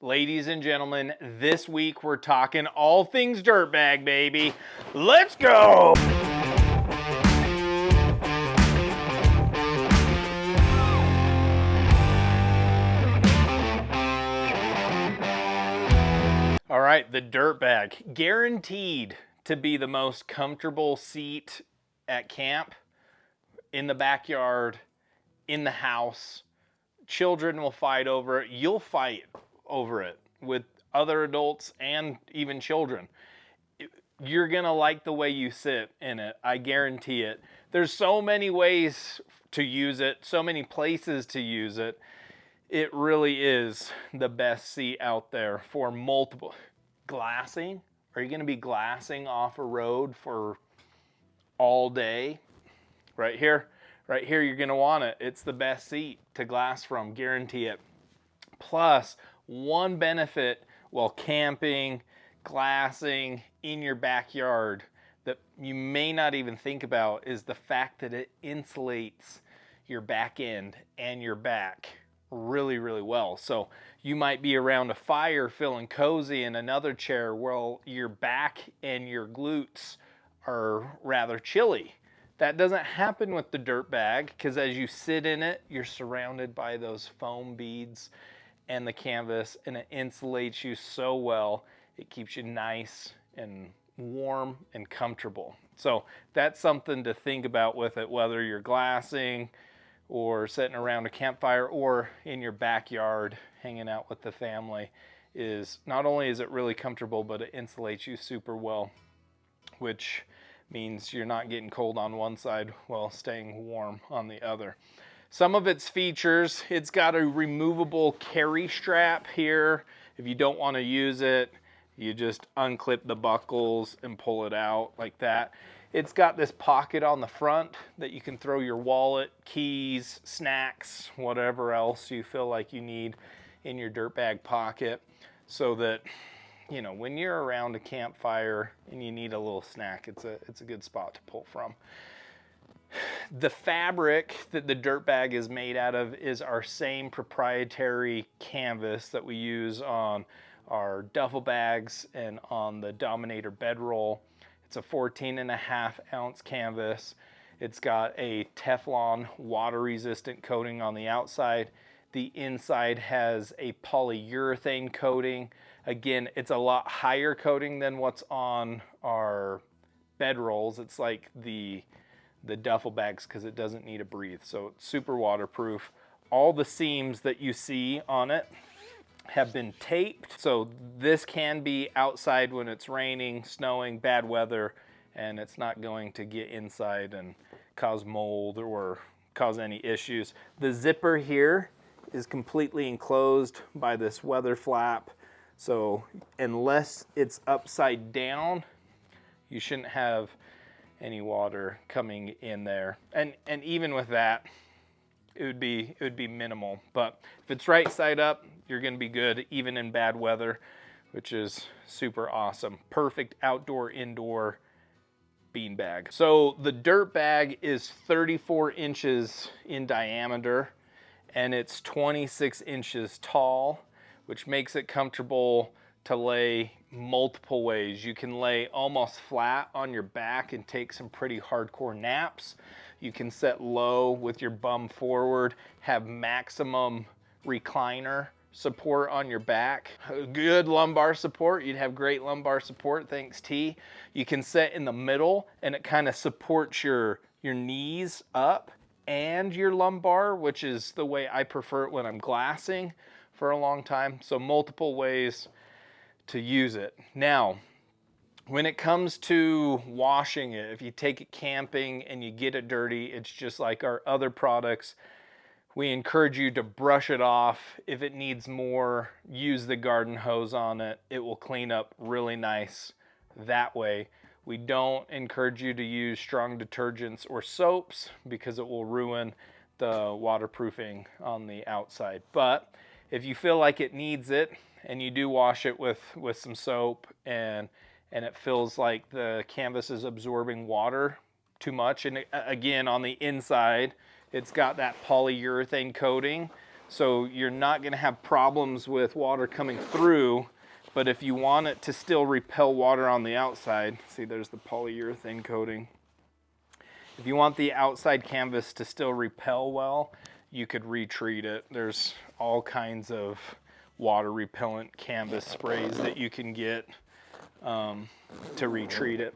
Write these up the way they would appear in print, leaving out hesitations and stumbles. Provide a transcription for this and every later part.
Ladies and gentlemen, this week we're talking all things dirtbag, baby. Let's go! All right, the dirtbag, guaranteed to be the most comfortable seat at camp, in the backyard, in the house. Children will fight over it. You'll fight over it with other adults and even children. You're gonna like the way you sit in it, I guarantee it. There's so many ways to use it, so many places to use it. It really is the best seat out there for multiple. Glassing? Are you gonna be glassing off a road for all day? Right here, you're gonna want it. It's the best seat to glass from, guarantee it. Plus, one benefit while camping, glassing in your backyard that you may not even think about is the fact that it insulates your back end and your back really, really well. So you might be around a fire feeling cozy in another chair while your back and your glutes are rather chilly. That doesn't happen with the dirt bag because as you sit in it, you're surrounded by those foam beads and the canvas, and it insulates you so well. It keeps you nice and warm and comfortable. So that's something to think about with it, whether you're glassing or sitting around a campfire or in your backyard hanging out with the family. Is not only is it really comfortable, but it insulates you super well, which means you're not getting cold on one side while staying warm on the other. Some of its features, it's got a removable carry strap here. If you don't want to use it, you just unclip the buckles and pull it out like that. It's got this pocket on the front that you can throw your wallet, keys, snacks, whatever else you feel like you need in your dirt bag pocket, so that you know, when you're around a campfire and you need a little snack, it's a good spot to pull from. The fabric that the dirt bag is made out of is our same proprietary canvas that we use on our duffel bags and on the Dominator bedroll. It's a 14.5 ounce canvas. It's got a Teflon water resistant coating on the outside. The inside has a polyurethane coating. Again, it's a lot higher coating than what's on our bedrolls. It's like the duffel bags because it doesn't need to breathe. So it's super waterproof. All the seams that you see on it have been taped. So this can be outside when it's raining, snowing, bad weather, and it's not going to get inside and cause mold or cause any issues. The zipper here is completely enclosed by this weather flap. So unless it's upside down, you shouldn't have any water coming in there. And even with that, it would be minimal. But if it's right side up, you're gonna be good even in bad weather, which is super awesome. Perfect outdoor, indoor bean bag. So the dirt bag is 34 inches in diameter and it's 26 inches tall, which makes it comfortable to lay multiple ways. You can lay almost flat on your back and take some pretty hardcore naps. You can set low with your bum forward, have maximum recliner support on your back. Good lumbar support. You'd have great lumbar support, thanks T. You can set in the middle and it kind of supports your knees up and your lumbar, which is the way I prefer it when I'm glassing for a long time. So multiple ways to use it. Now, when it comes to washing it, if you take it camping and you get it dirty, it's just like our other products. We encourage you to brush it off. If it needs more, use the garden hose on it. It will clean up really nice that way. We don't encourage you to use strong detergents or soaps because it will ruin the waterproofing on the outside. But if you feel like it needs it and you do wash it with some soap and it feels like the canvas is absorbing water too much, and again on the inside it's got that polyurethane coating, So you're not gonna have problems with water coming through, but if you want it to still repel water on the outside, see there's the polyurethane coating. If you want the outside canvas to still repel well, you could retreat it. There's all kinds of water repellent canvas sprays that you can get to retreat it.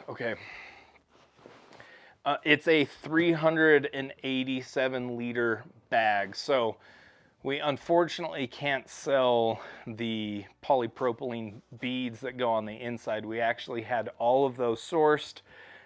Okay. It's a 387 liter bag. So we unfortunately can't sell the polypropylene beads that go on the inside. We actually had all of those sourced.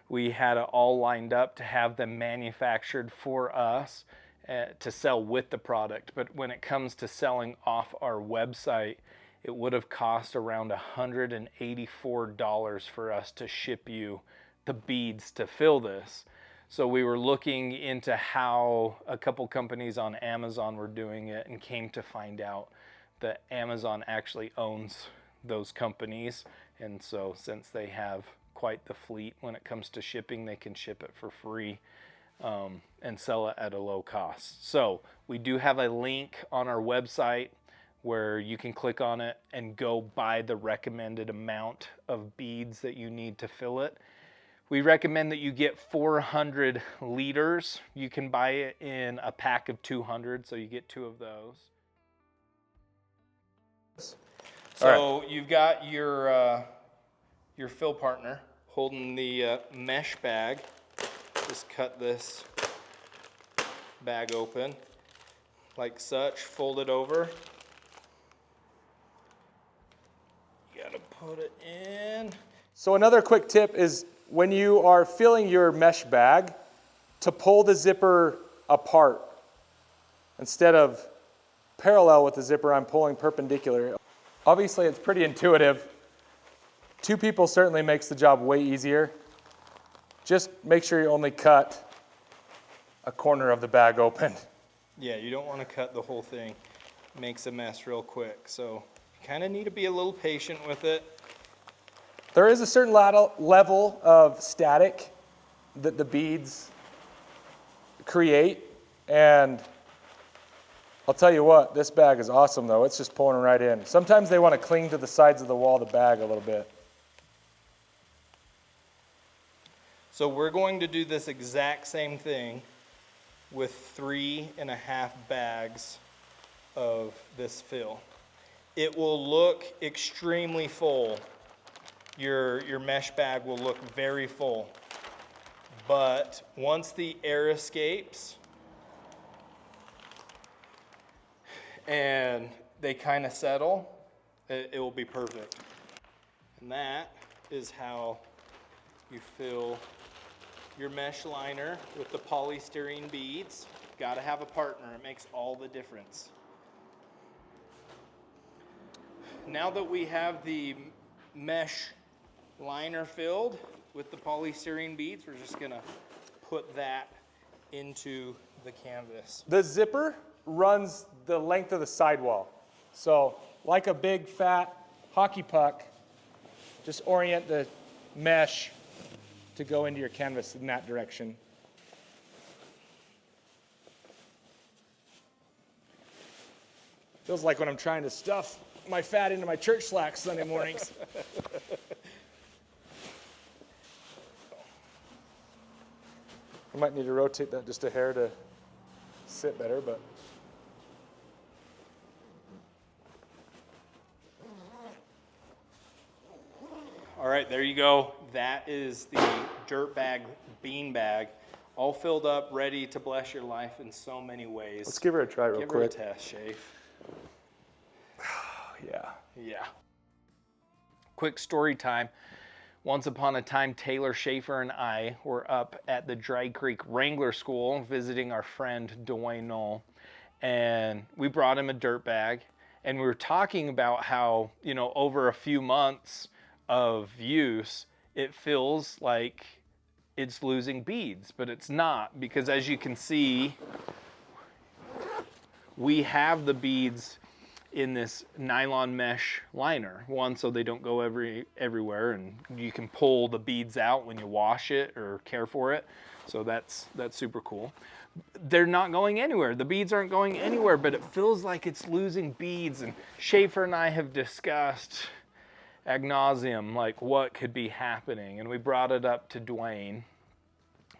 We had it all lined up to have them manufactured for us to sell with the product. But when it comes to selling off our website, it would have cost around $184 for us to ship you the beads to fill this. So we were looking into how a couple companies on Amazon were doing it and came to find out that Amazon actually owns those companies. And so since they have quite the fleet when it comes to shipping, they can ship it for free and sell it at a low cost. So we do have a link on our website where you can click on it and go buy the recommended amount of beads that you need to fill it. We recommend that you get 400 liters. You can buy it in a pack of 200, so you get 2 of those. So you've got your fill partner holding the mesh bag. Just cut this bag open like such, fold it over. You gotta put it in. So another quick tip is when you are filling your mesh bag, to pull the zipper apart. Instead of parallel with the zipper, I'm pulling perpendicular. Obviously, it's pretty intuitive. 2 people certainly makes the job way easier. Just make sure you only cut a corner of the bag open. Yeah, you don't want to cut the whole thing. It makes a mess real quick. So you kind of need to be a little patient with it. There is a certain level of static that the beads create, and I'll tell you what, this bag is awesome though. It's just pulling right in. Sometimes they want to cling to the sides of the wall of the bag a little bit. So we're going to do this exact same thing with 3.5 bags of this fill. It will look extremely full. Your mesh bag will look very full. But once the air escapes and they kind of settle, it will be perfect. And that is how you fill your mesh liner with the polystyrene beads. Got to have a partner. It makes all the difference. Now that we have the mesh liner filled with the polystyrene beads, we're just gonna put that into the canvas. The zipper runs the length of the sidewall. So like a big fat hockey puck, just orient the mesh to go into your canvas in that direction. Feels like when I'm trying to stuff my fat into my church slacks Sunday mornings. I might need to rotate that just a hair to sit better, but. All right, there you go. That is the Dirtbag bean bag, all filled up, ready to bless your life in so many ways. Let's give her a try real quick. Give her a test, Shafe. Yeah. Yeah. Quick story time. Once upon a time, Taylor Schaefer and I were up at the Dry Creek Wrangler School visiting our friend Dwayne Knoll, and we brought him a dirt bag, and we were talking about how, you know, over a few months of use, it feels like it's losing beads, but it's not, because as you can see, we have the beads in this nylon mesh liner. One, so they don't go everywhere, and you can pull the beads out when you wash it or care for it. So that's super cool. They're not going anywhere. The beads aren't going anywhere, but it feels like it's losing beads. And Schaefer and I have discussed ad nauseum, like what could be happening. And we brought it up to Dwayne.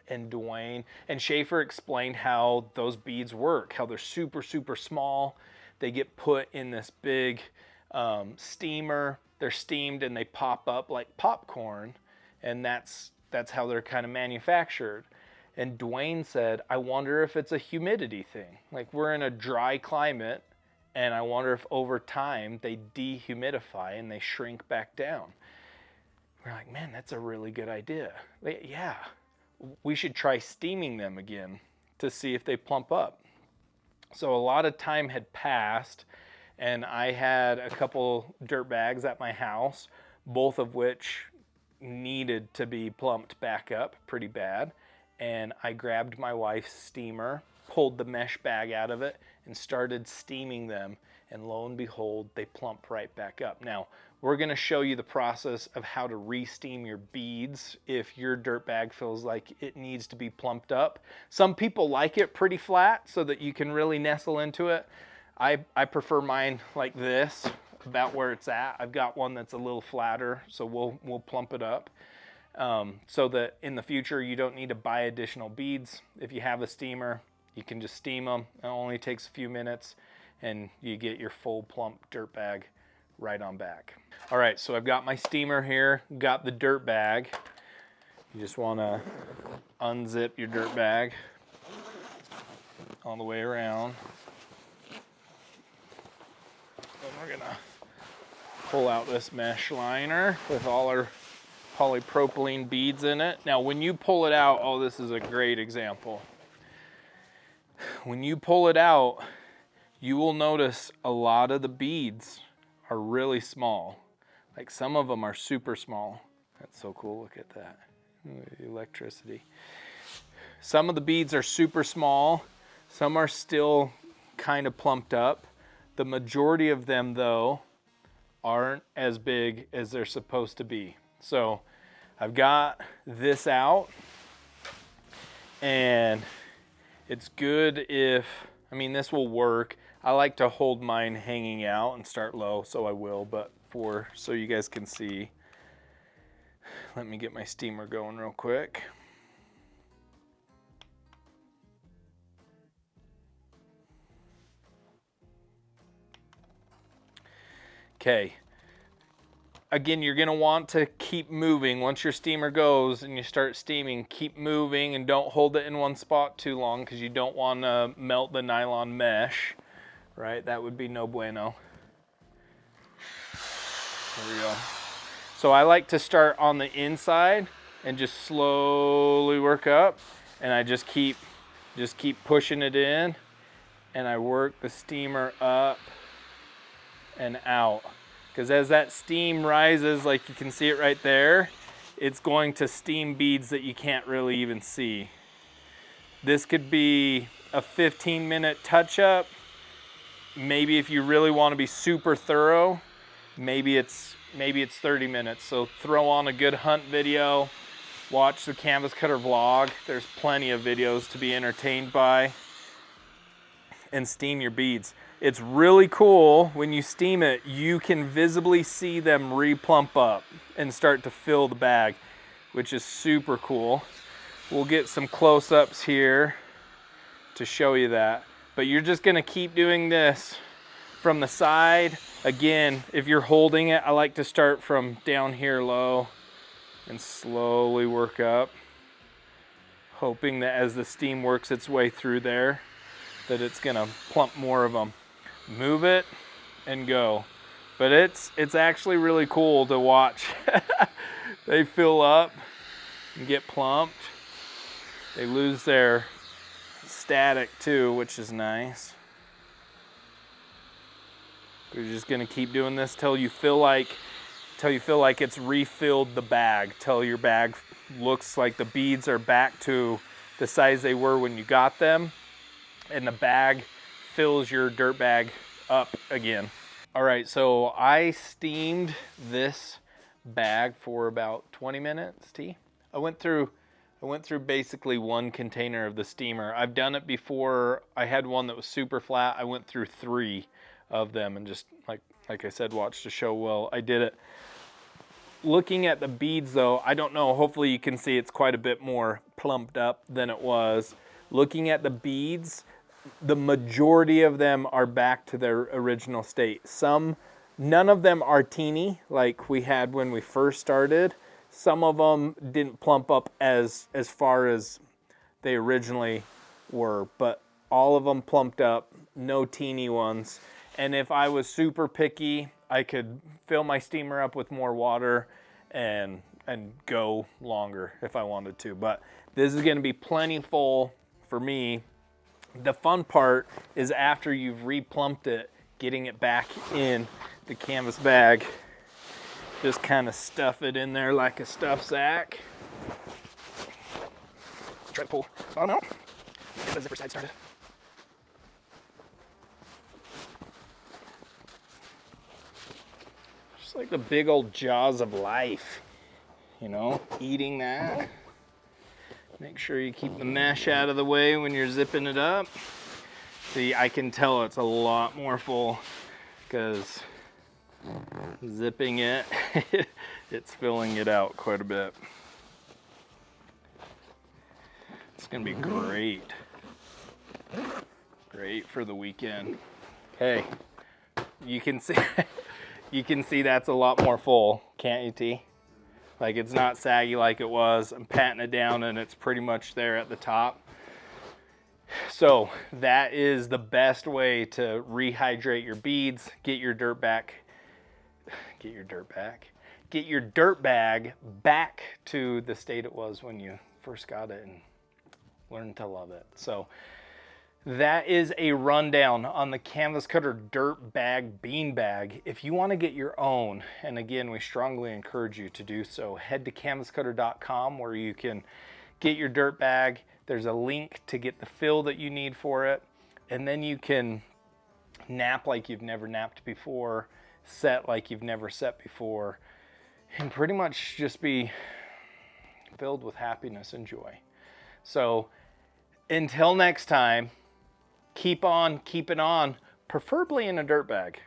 And Schaefer explained how those beads work, how they're super, super small. They get put in this big steamer. They're steamed and they pop up like popcorn. And that's how they're kind of manufactured. And Dwayne said, I wonder if it's a humidity thing. Like, we're in a dry climate, and I wonder if over time they dehumidify and they shrink back down. We're like, man, that's a really good idea. Yeah, we should try steaming them again to see if they plump up. So a lot of time had passed, and I had a couple dirt bags at my house, both of which needed to be plumped back up pretty bad. And I grabbed my wife's steamer, pulled the mesh bag out of it, and started steaming them. And lo and behold, they plump right back up. Now, we're going to show you the process of how to re-steam your beads if your dirt bag feels like it needs to be plumped up. Some people like it pretty flat so that you can really nestle into it. I prefer mine like this, about where it's at. I've got one that's a little flatter, so we'll plump it up. So that in the future you don't need to buy additional beads. If you have a steamer, you can just steam them. It only takes a few minutes and you get your full plump dirt bag right on back. All right, so I've got my steamer here, got the dirt bag. You just want to unzip your dirt bag all the way around. Then we're gonna pull out this mesh liner with all our polypropylene beads in it. Now when you pull it out, oh, this is a great example. When you pull it out, you will notice a lot of the beads are really small. Like some of them are super small. That's so cool, look at that. Electricity. Some of the beads are super small. Some are still kind of plumped up. The majority of them though aren't as big as they're supposed to be. So I've got this out, and it's good if, I mean, this will work. I like to hold mine hanging out and start low, so I will, but so you guys can see, let me get my steamer going real quick. Okay. Again, you're going to want to keep moving. Once your steamer goes and you start steaming, keep moving and don't hold it in one spot too long because you don't want to melt the nylon mesh, right? That would be no bueno. There we go. So I like to start on the inside and just slowly work up, and I just keep pushing it in, and I work the steamer up and out. Because as that steam rises, like you can see it right there, it's going to steam beads that you can't really even see. This could be a 15-minute touch-up. Maybe if you really want to be super thorough, maybe it's 30 minutes. So throw on a good hunt video, watch the Canvas Cutter vlog. There's plenty of videos to be entertained by, and steam your beads. It's really cool when you steam it, you can visibly see them re-plump up and start to fill the bag, which is super cool. We'll get some close-ups here to show you that. But you're just gonna keep doing this from the side. Again, if you're holding it, I like to start from down here low and slowly work up, hoping that as the steam works its way through there, that it's gonna plump more of them. Move it and go. But it's actually really cool to watch. They fill up and get plumped. They lose their static too, which is nice. You're just gonna keep doing this till you feel like it's refilled the bag, till your bag looks like the beads are back to the size they were when you got them, and the bag fills your dirt bag up again. All right, so I steamed this bag for about 20 minutes, T. I went through basically one container of the steamer. I've done it before. I had one that was super flat. I went through 3 of them and just like I said, watched a show while I did it. Looking at the beads though, I don't know, hopefully you can see it's quite a bit more plumped up than it was. Looking at the beads, the majority of them are back to their original state. None of them are teeny like we had when we first started. Some of them didn't plump up as far as they originally were, but all of them plumped up, no teeny ones. And if I was super picky, I could fill my steamer up with more water and go longer if I wanted to. But this is gonna be plenty full for me. The fun part is after you've replumped it, getting it back in the canvas bag. Just kind of stuff it in there like a stuff sack. Try to pull. Oh no. Get the zipper side started. Just like the big old jaws of life, you know, eating that. Make sure you keep the mesh out of the way when you're zipping it up. See, I can tell it's a lot more full because zipping it, it's filling it out quite a bit. It's gonna be great. Great for the weekend. Okay, you can see, you can see that's a lot more full, can't you, T? Like it's not saggy like it was. I'm patting it down and it's pretty much there at the top. So that is the best way to rehydrate your beads, get your dirt bag back to the state it was when you first got it and learn to love it. So that is a rundown on the Canvas Cutter Dirtbag bean bag. If you want to get your own, and again, we strongly encourage you to do so, head to canvascutter.com where you can get your dirt bag. There's a link to get the fill that you need for it, and then you can nap like you've never napped before, set like you've never set before, and pretty much just be filled with happiness and joy. So until next time, keep on keeping on, preferably in a dirt bag.